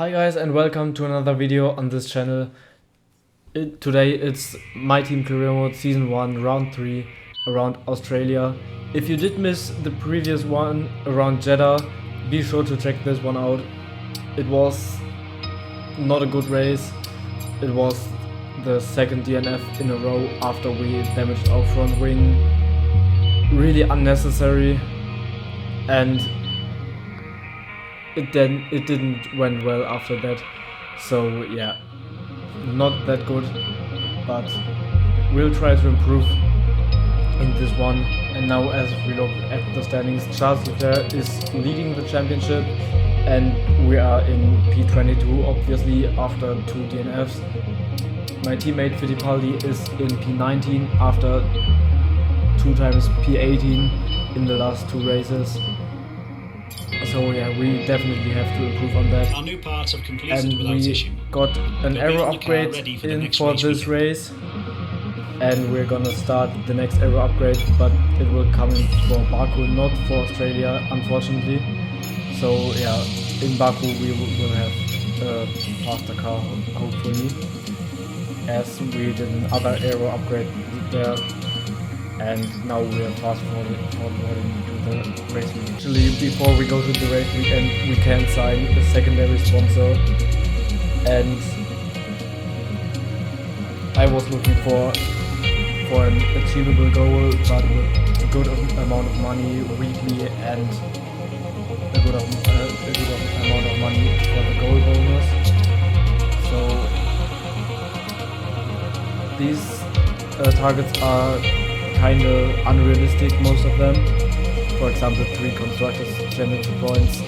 Hi guys and welcome to another video on this channel. Today it's my team career mode season 1 round 3 around Australia. If you did miss the previous one around Jeddah, be sure to check this one out. It was not a good race. It was the second DNF in a row after we damaged our front wing. Really unnecessary, and it didn't went well after that. So yeah, not that good, but we'll try to improve in this one. And now as we look at the standings, Charles Leclerc is leading the championship and we are in P22 obviously after 2 DNFs. My teammate Fittipaldi is in P19 after 2 times P18 in the last 2 races. So yeah, we definitely have to improve on that. Our new parts have completed And without we issue. got an aero upgrade in for this race, and we're gonna start the next aero upgrade, but it will come in for Baku, not for Australia, unfortunately. So yeah, in Baku we will have a faster car, hopefully, as we did another aero upgrade there. And now we are fast forwarding to the race weekend. Actually, before we go to the race weekend, we can sign a secondary sponsor. And I was looking for an achievable goal, but with a good amount of money weekly and a good amount of money for the goal bonus. So these targets are kinda unrealistic, most of them. For example, 3 constructors championship points.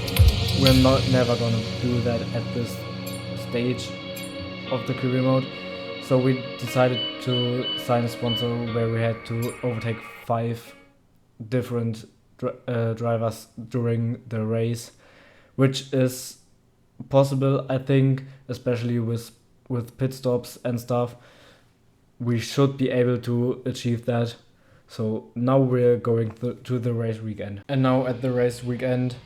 We're never gonna do that at this stage of the career mode. So we decided to sign a sponsor where we had to overtake 5 different drivers during the race, which is possible, I think, especially with pit stops and stuff. We should be able to achieve that. So now we're going to the race weekend. And now at the race weekend,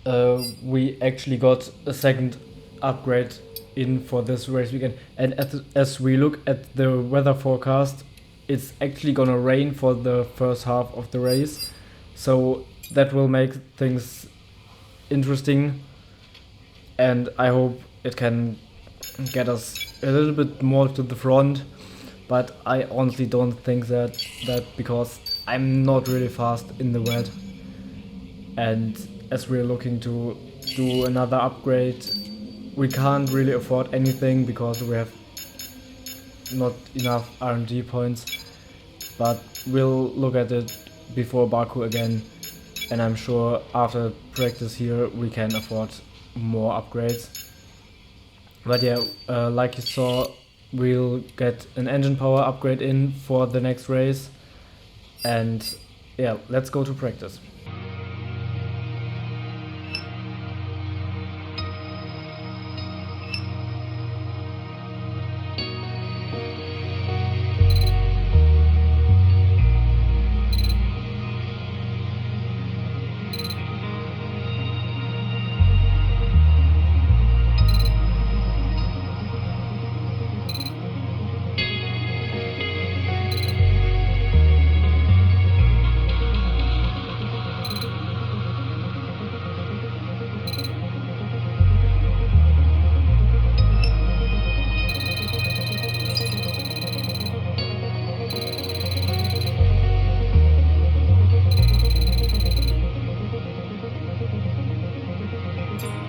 we actually got a second upgrade in for this race weekend. And as we look at the weather forecast, it's actually gonna rain for the first half of the race. So that will make things interesting. And I hope it can get us a little bit more to the front. But I honestly don't think that because I'm not really fast in the wet, and as we're looking to do another upgrade, we can't really afford anything because we have not enough R&D points, but we'll look at it before Baku again, and I'm sure after practice here we can afford more upgrades. But yeah, like you saw, we'll get an engine power upgrade in for the next race, and yeah, let's go to practice.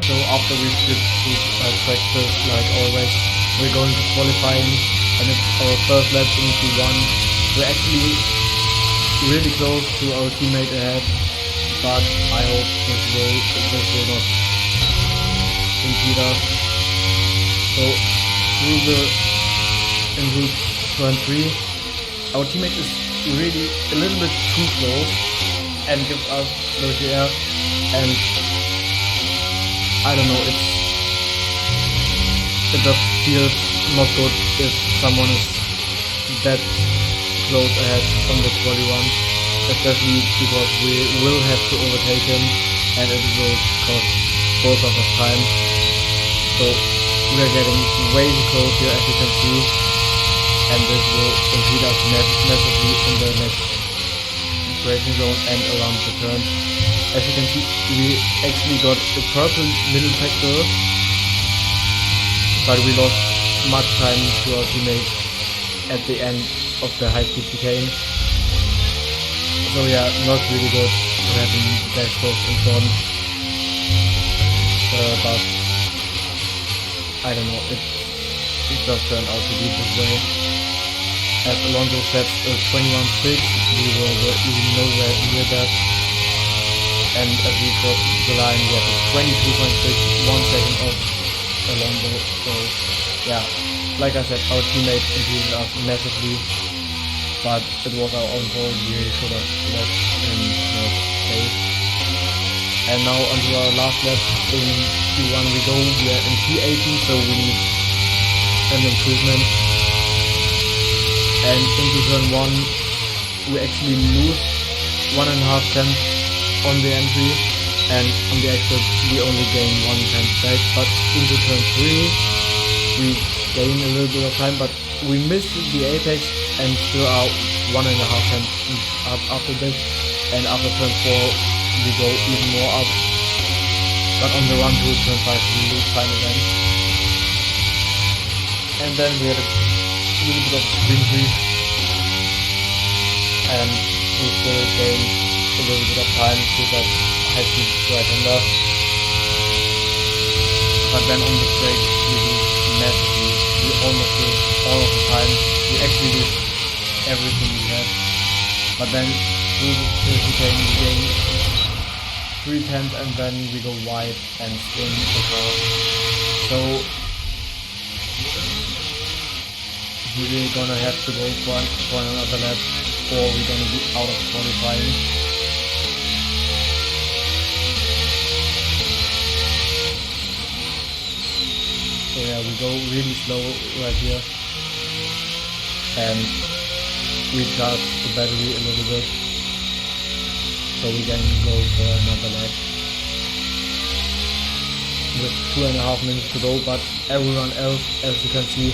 So after we switch to practice, like always, we're going to qualifying, and it's our first lap in Q1. We're actually really close to our teammate ahead, but I hope this will not impede us. So through the turn 3, our teammate is really a little bit too close and gives us the air, and I don't know, it just feels not good if someone is that close ahead on the quali run, especially because we will have to overtake him and it will cost a both of us time. So we are getting way too close here, as you can see, and this will impede us massively in the next racing zone and around the turn. As you can see, we actually got a purple middle sector, but we lost much time to our teammate at the end of the high-speed chicane. So yeah, not really good to have him that close in front. But I don't know, it just turned out to be this way. As Alonso set 21.6, we were even nowhere near that. And as we crossed the line, we had a 22.6, 1 second off Alonso. So yeah, like I said, our teammate impeded us massively, but it was our own fault. We should have let him not safe. And now onto our last lap in Q1 we go. We are in P18, so we need an improvement. And into turn 1 we actually lose 1.5 tenths on the entry, and on the exit we only gain 1 tenth back. But into turn 3 we gain a little bit of time, but we missed the apex and still are 1.5 tenths up after this. And after turn 4 we go even more up, but on the run to turn 5 we lose time again. And then we had a little bit of spin creep, and we still gained a little bit of time to that high speed right hander. But then on the straight we lose massively. We almost lose all of the time. We actually lose everything we had. But then through the chicane we gain 3 tenths, and then we go wide and spin the car. So we're gonna have to go for another lap, or we're gonna be out of qualifying. So yeah, we go really slow right here, and we charge the battery a little bit, so we can go for another lap with 2.5 minutes to go. But everyone else, as you can see,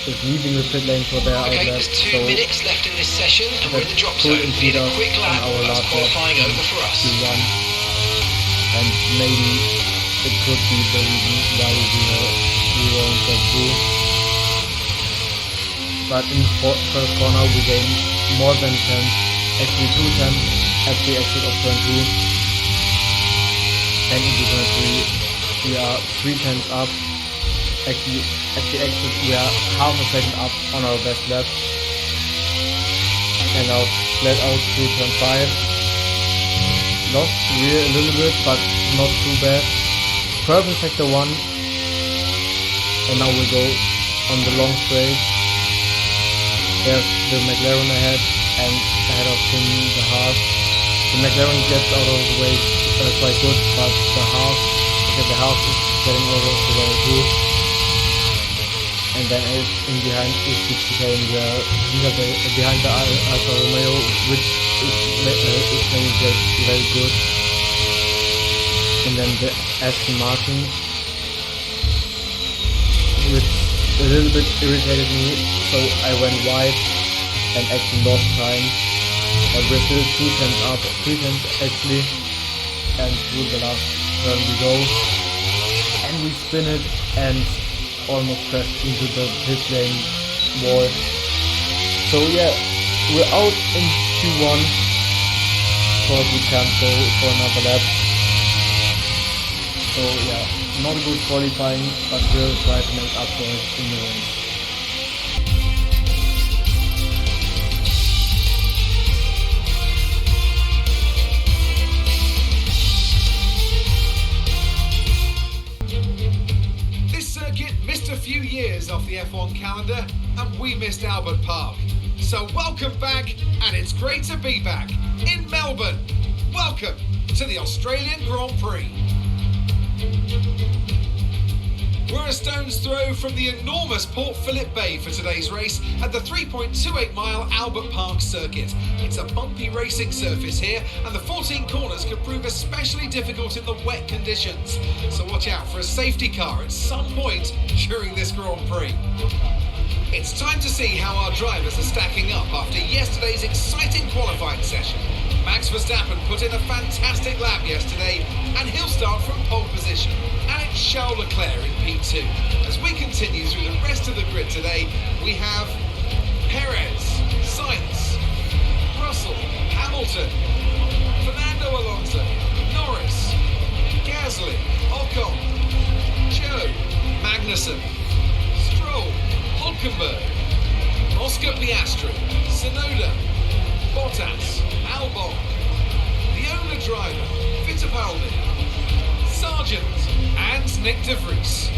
is leaving the pit lane for their okay, outlap. there's 2 minutes left in this session, and we're in the drop zone. Need a quick lap, that's qualifying over for us. Q1. And maybe it could be the reason why we won't get through. But in first corner we gain more than 10, actually 2 tenths at the exit of turn 2. And into turn 3 we are 3 tenths up. Actually at the exit we are half a second up on our best lap. And now flat out through turn 5. Lost rear a little bit, but not too bad. Purple sector 1. And now we go on the long straight. There's the McLaren ahead, and ahead of him the Haas. The McLaren gets out of the way quite good, but the Haas is getting out of the way too. And then in behind is the chicane where behind the Alfa Romeo, which is playing very good. And then the S1R3, which a little bit irritated me, so I went wide and actually lost time. But we're still 2 tenths up, 3 tenths actually, and through the last turn we go. And we spin it and almost crashed into the pit lane wall. So yeah, we're out in Q1, because we can't go for another lap. So yeah, not a good qualifying, but we'll try to make up for it in the race. This circuit missed a few years off the F1 calendar, and we missed Albert Park. So welcome back, and it's great to be back in Melbourne. Welcome to the Australian Grand Prix. We're a stone's throw from the enormous Port Phillip Bay for today's race at the 3.28 mile Albert Park circuit. It's a bumpy racing surface here, and the 14 corners could prove especially difficult in the wet conditions. So watch out for a safety car at some point during this Grand Prix. It's time to see how our drivers are stacking up after yesterday's exciting qualifying session. Max Verstappen put in a fantastic lap yesterday, and he'll start from pole position. And it's Charles Leclerc in P2. As we continue through the rest of the grid today, we have Perez, Sainz, Russell, Hamilton, Fernando Alonso, Norris, Gasly, Ocon, Joe, Magnussen, Stroll, Hulkenberg, Oscar Piastri, Tsunoda, Bottas, Albon, the owner driver, Fittipaldi, Sargent, and Nick de Vries.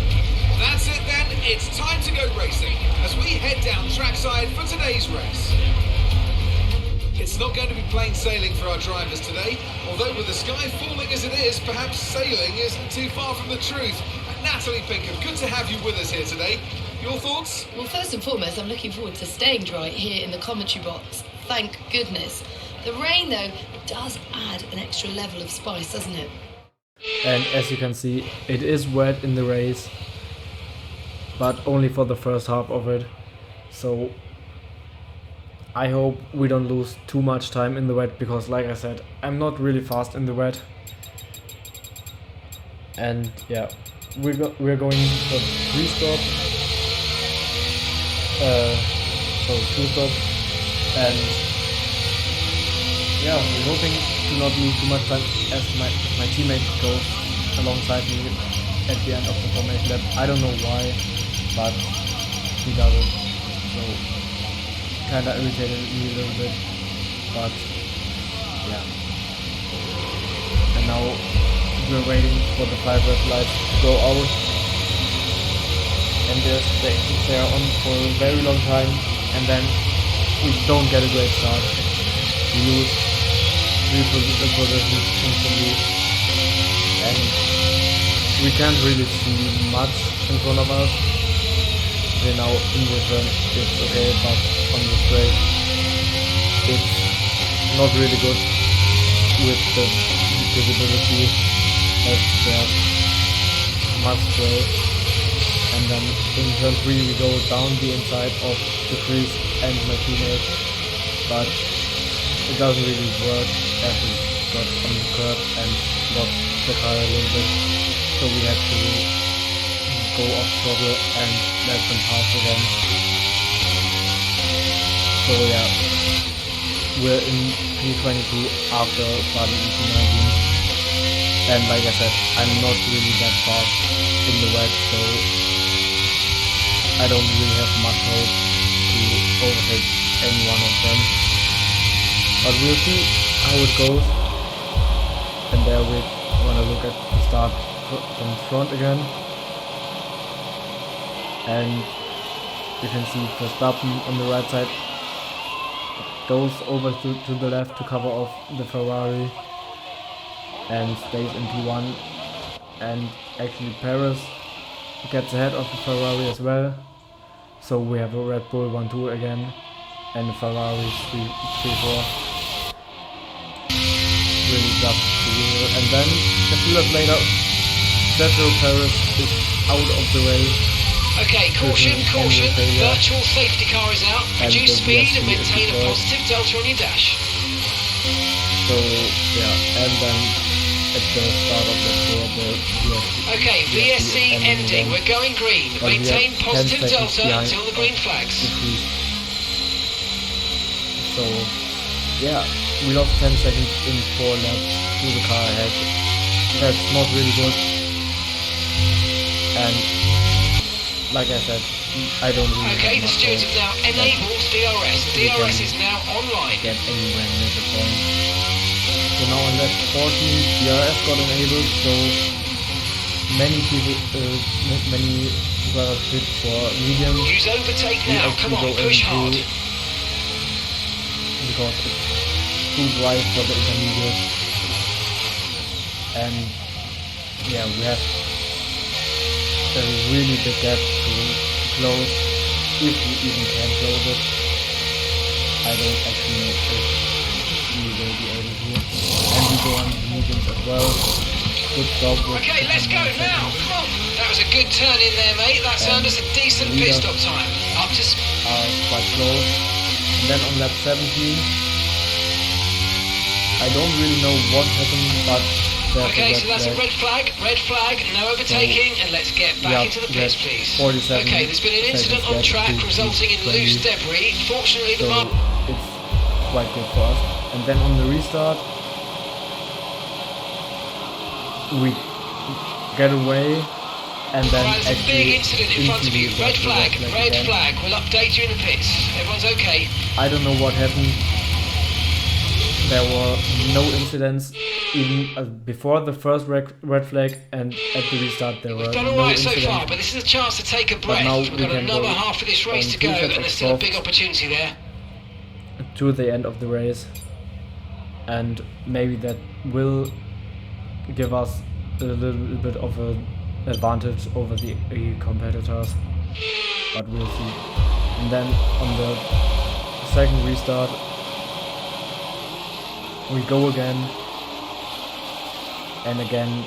That's it then, it's time to go racing as we head down trackside for today's race. It's not going to be plain sailing for our drivers today, although with the sky falling as it is, perhaps sailing isn't too far from the truth. Natalie Pinkham, good to have you with us here today. Your thoughts? Well, first and foremost, I'm looking forward to staying dry here in the commentary box. Thank goodness. The rain, though, does add an extra level of spice, doesn't it? And as you can see, it is wet in the race, but only for the first half of it. So I hope we don't lose too much time in the wet, because like I said, I'm not really fast in the wet. And yeah, we're going for 3-stop, so 2-stop, and yeah, we're hoping to not lose too much time as my teammate goes alongside me at the end of the formation lap. I don't know why, but he does it, so kinda irritated me a little bit, but yeah. And now we're waiting for the 5 red lights to go out, and they are on for a very long time, and then we don't get a great start. We lose 3 positions instantly, and we can't really see much in front of us. Okay, now in return it's okay, but on the straight it's not really good with the visibility, as there's much spray. And then in turn 3 we go down the inside of the crease and my teammate, but it doesn't really work as we got on the curb and lost the car a little bit, so we had to go off throttle and let them pass again. So yeah, we're in P22 after starting in P19, and like I said, I'm not really that fast in the wet, so I don't really have much hope to overtake any one of them. But we'll see how it goes. And there we're gonna look at the start from front again. And you can see Verstappen on the right side goes over to the left to cover off the Ferrari and stays in P1. And actually Perez gets ahead of the Ferrari as well. So we have a Red Bull 1-2 again and a Ferrari 3-4. Really just the wheel, and then a few laps later, Sergio Perez is out of the race. Okay, caution, virtual safety car is out. Reduce speed and maintain a positive delta on your dash. So yeah, and then at the start of the tour, okay, VSC ending, we're going green. Maintain positive delta until the green flags. So yeah, we lost 10 seconds in 4 laps to the car ahead. That's not really good. And like I said, I don't really. Okay, the stewards have now enabled DRS. DRS is now online. Get anywhere near the point. So now on lap 14, DRS got enabled, so many people, many drivers fit for medium. Use overtake now, come on, push hard. Because it's too dry for the intermediate. And yeah, we have a really big gap to close, if we even can close it. I don't actually know if we will be able to. And we go on the mediums as well. Good job with Okay, let's go now. Come on. That was a good turn in there, mate. That's earned us a decent pit stop time. Up to quite close. And then on lap 17, I don't really know what happened, but okay, so that's a red flag, no overtaking, and let's get back into the pits, please. 47 okay, there's been an incident on track resulting in loose debris. Fortunately, the so it's quite good for us. And then on the restart, we get away, and then right, there's a big incident in front of you. Red flag. We'll update you in the pits. Everyone's okay. I don't know what happened. There were no incidents even before the first red flag, and at the restart there were We've done no alright so incidents. far, but this is a chance to take a breath. now We've we got can another go half of this race to go, and there's still a big opportunity there. To the end of the race, and maybe that will give us a little bit of an advantage over the competitors, but we'll see. And then on the second restart, we go again and again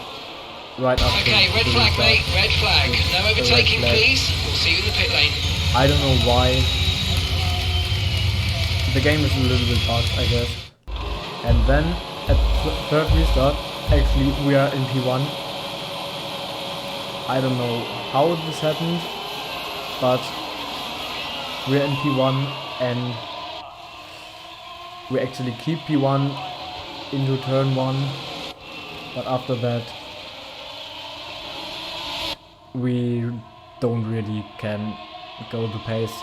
right after. Okay, red the flag, restart. mate, red flag. No The red overtaking, flag. please. We'll see you in the pit lane. I don't know why. The game is a little bit bugged, I guess. And then at third restart, actually we are in P1. I don't know how this happened, but we're in P1 and we actually keep P1 into turn 1, but after that we don't really can go the pace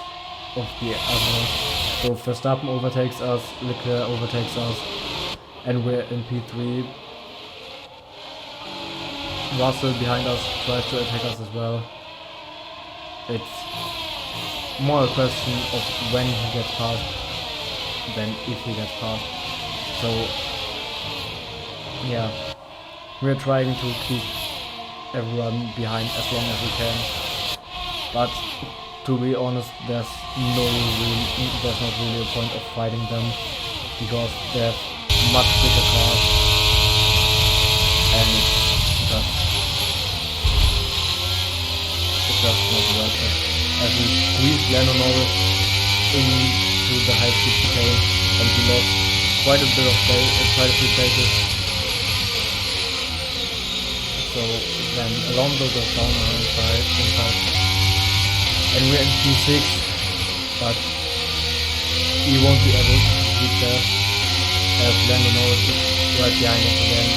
of the other. So Verstappen overtakes us, Leclerc overtakes us, and we're in P3. Russell behind us tries to attack us as well. It's more a question of when he gets past than if he gets past. So yeah, we're trying to keep everyone behind as long as we can. But to be honest, there's not really a point of fighting them, because they have much bigger cars, and it's just not worth it. As we squeezed Lando Norris into the high-speed chicane, and he lost quite a few places. So then Alonso goes down on inside, and we're in P6, but we won't be able to beat there, as Lando Norris is right behind us again,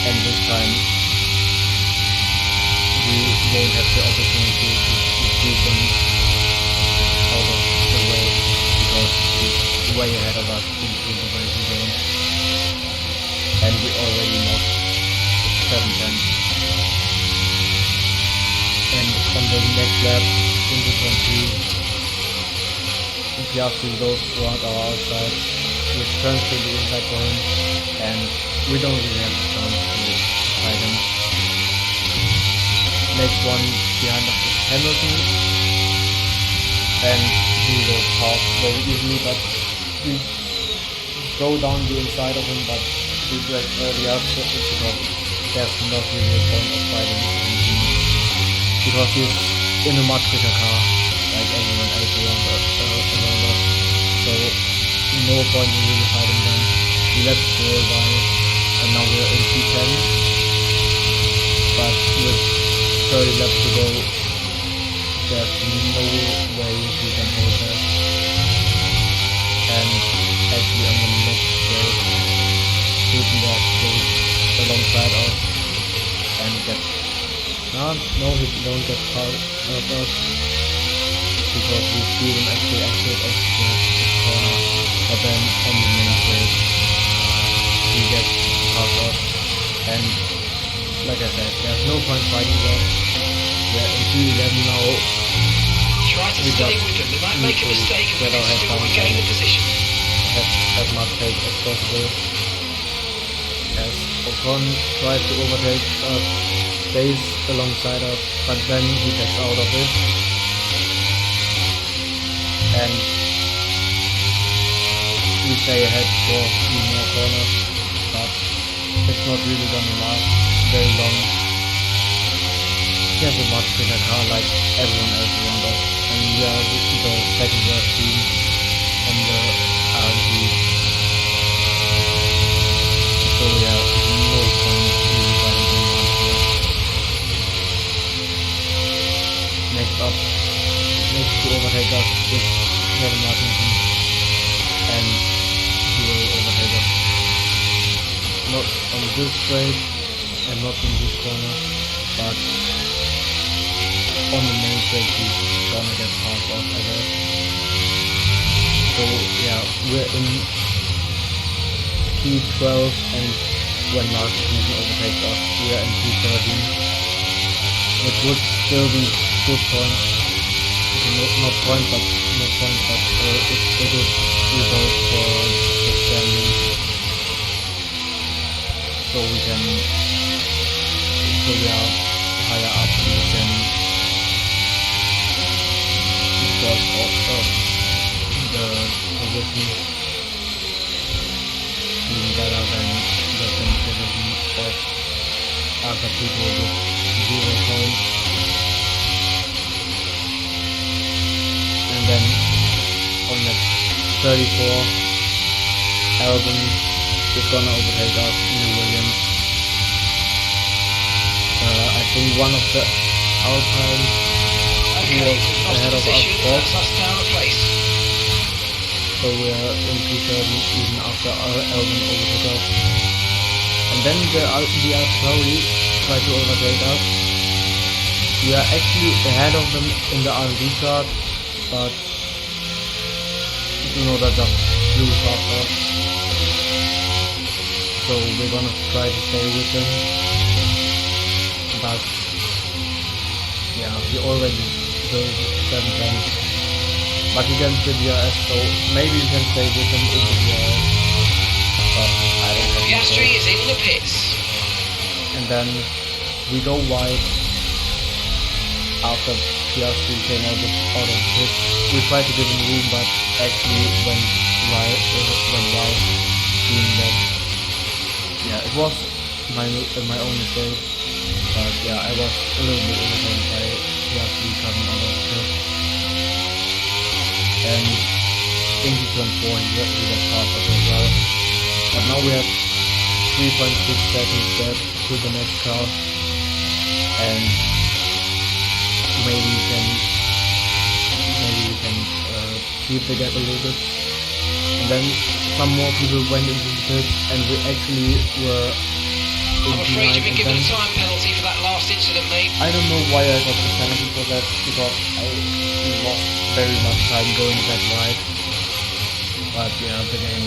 and this time we won't have the opportunity to beat him out of the race, because he's way ahead of us into the racing zone, and we already lost 7 tenths. And on the next lap, into turn 2, Piastri goes around our outside, which turns to the inside for him, and we don't really have a chance to fight him. Next one behind us is Hamilton, and he goes past very easily, but we go down the inside of him, but we break early up, so it's because there's not really a point of fighting him, because he's in a much bigger car, like everyone else around us. So no point in really fighting them. Let's go by, and now we're in P10, but with 30 laps to go, there's no way we can hold that. And actually on the next race, Hülkenberg goes alongside us and gets... No, he don't get past us, because we see him actually exit of the corner, but then on the main race, he gets past us, and like I said, there's no point fighting them. We're in P11 now. Try to stay with them. They might make a mistake and we still regain the position. As much pace as possible. As Ocon tries to overtake us, stays alongside us, but then he backs out of it. And we stay ahead for 3 more corners, but it's not really gonna last very long. He has a much bigger car like everyone else around us, and we are the second worst team on the R&D. So yeah, no point really fighting anyone here. Next up, next to overtake us is Kevin Martinson, and he will overtake us. Not on this straight and not in this corner, but on the main straight he's gonna get passed off, I guess. So yeah, we're in P12, and when Martinson overtakes us, we are in P13, which would still be good points. Not points, but it's a good result for the standings. So we are higher up in the standings because of the position being better than the position of other people with 0 points. And then on the 34, Albon is gonna overtake us, New Williams. I think one of the Alpines who was ahead of us that's us down a place. So we're in P30 even after Albon overtook us. And then the Alpine tried to overtake us. We are actually ahead of them in the R&D chart, but Tsunoda just flew past us. So we're gonna try to stay with them. But yeah, we already built 7 tanks. But against the DRS, so maybe we can stay with them in the DRS. But I don't know. Piastri is in the pits. And then we go wide after Piastri came out of the pit. We tried to give him room, but actually went wide, doing that. Yeah, it was my own mistake. But yeah, I was a little bit irritated by Piastri coming out of the pit. And into turn 4 he got past us as well. But now we have 3.6 seconds left to the next car. And maybe we can keep the gap a little bit. And then some more people went into the pit, and we actually were I'm afraid you've been given a time penalty for that last incident, mate. I don't know why I got the penalty for that, because I lost very much time going that wide. But yeah, the game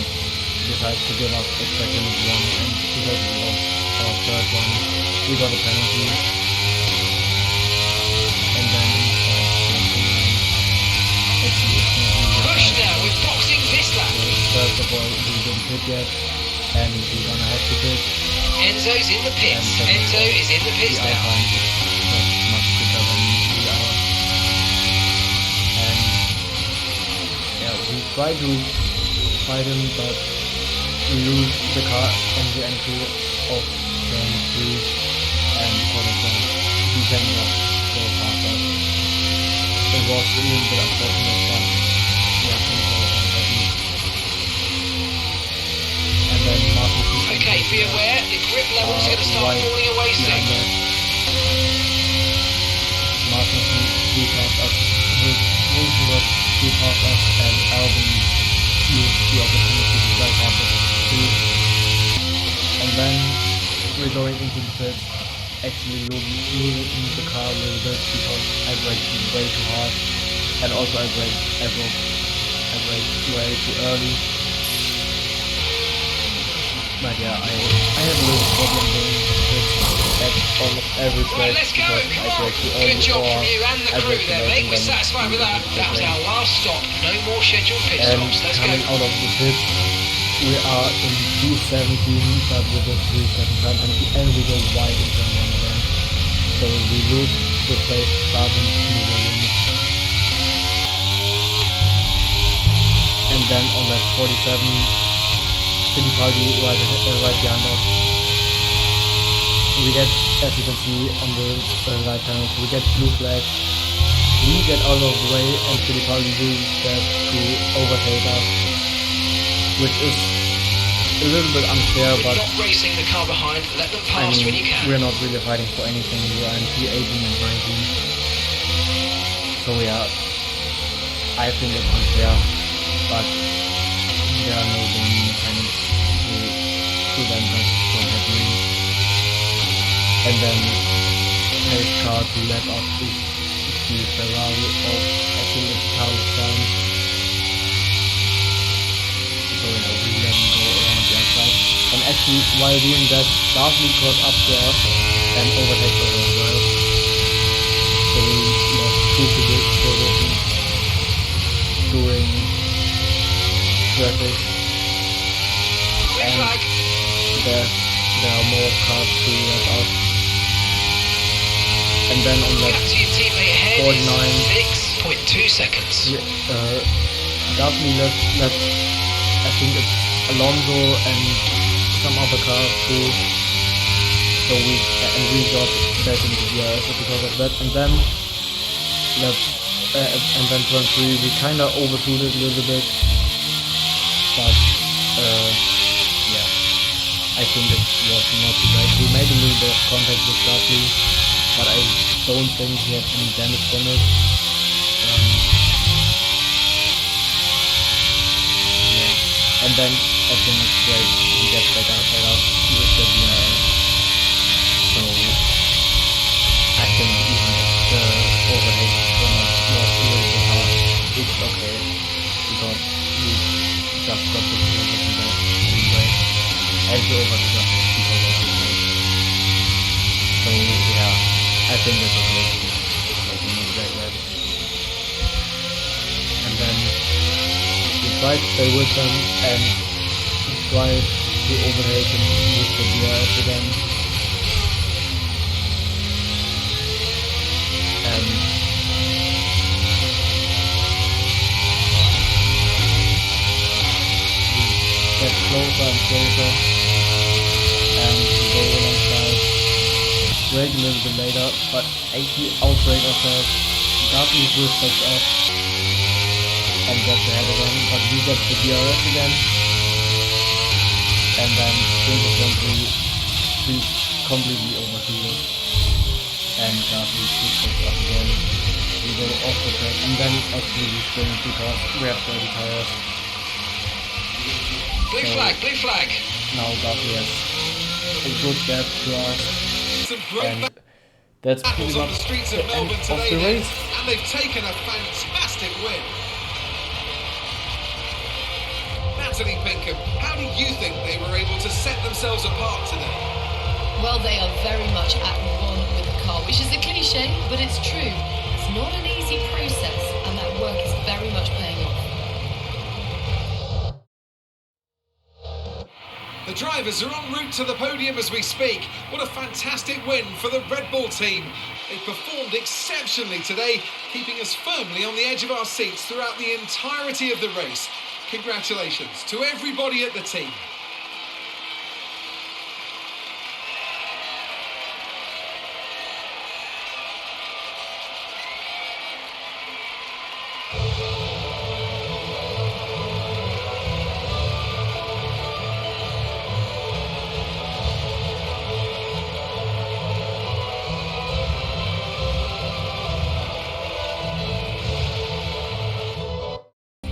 decided to give us a second one, and because it was our third one, we got a penalty. And then Push now with boxing this lap. First of all, we didn't pit yet, and we're gonna have to pit. Enzo's in the pits. Enzo is in the pits now. Not much quicker than we are. And yeah, we try to fight him, but we lose the car on the entry of turn 3, and because of that, he cannot go past us. It was a little bit unfortunate, but yeah, things are happening. And then Martin. Okay, be aware, the grip level's going to start falling away soon. Martinson flew past us, Wolfenberg flew past us, and Albon used the opportunity to fly past us too. And then we're going into the pit, actually losing the car a little bit because I braked way too hard, and also I braked way too early. But yeah, I have a little problem going at almost every Right, track let's go, because come I on. brake too early, Good job or from you and the I crew brake too there, late mate. and We're then satisfied with that. the That was lane. our last stop. No more scheduled pit And stops. Let's coming go. out of the pit, we are in P17, but with a 3-second time penalty, and we go wide in turn 1 again. lose the place Sargent to Williams. And then on lap 47, Fittipaldi right behind us. We get, as you can see on the right panel, we get blue flag. We get out of the way and Fittipaldi uses that to overtake us, which is a little bit unfair, but not racing the car behind, let them I pass mean, when you can. we're not really fighting for anything. We are in P18 and 19. So yeah, I think it's unfair, but there are no winning mechanics to prevent that from happening. And then race car to let up is the Ferrari of, I think it's Carlos Sainz. So yeah, we let him go around the outside. And actually, while doing that, Gasly caught up to us and overtakes us as well. So we lost 2 positions during traffic. Green flag. There are more cars to let out. And then on lap Gap to your teammate ahead 49, is 6.2 seconds. Gasly left, I think it's Alonso and some other cars too. So we got back into the DRS because of that. And then turn 3 we kinda overshot it a little bit. But yeah, I think it was not too bad. We made a little bit of contact with Gasly, but I don't think he had any damage from it. Yeah. And then at the next race he gets back out with the DRS. So I think even if the overtake from us was a little bit hard, it's okay because we just got the position back anyway, and the overtake us because of the race. So yeah, I think it's okay. And then we tried to stay with them and tried to overtake him with the DRS again. And we get closer and closer and we go alongside. Brake a little bit later, but actually outbrake ourselves. Gasly respects us and gets ahead again, but we get the DRS again. And then we completely overshot it. And Gasly respects us again. We go off the track and then actually we sprint because we have dirty tires. Blue flag, blue flag. Now Gasly has a good gap to us. Some great And that's pretty battles on much the streets the of end Melbourne of today, the then, race. and they've taken a fantastic win. Natalie Pinkham, how do you think they were able to set themselves apart today? Well, they are very much at one with the car, which is a cliche, but it's true. It's not an easy process, and that work is very much paying off. The drivers are en route to the podium as we speak. What a fantastic win for the Red Bull team. They performed exceptionally today, keeping us firmly on the edge of our seats throughout the entirety of the race. Congratulations to everybody at the team.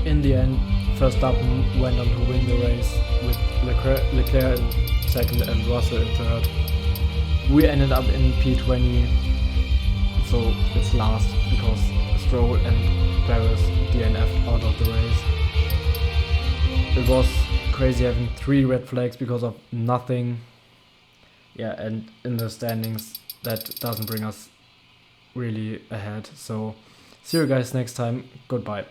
In the end, Verstappen went on to win the race with Leclerc in second and Russell in third. We ended up in P20, so it's last because Stroll and Perez DNF'd out of the race. It was crazy having 3 red flags because of nothing. Yeah, and in the standings that doesn't bring us really ahead. So see you guys next time. Goodbye.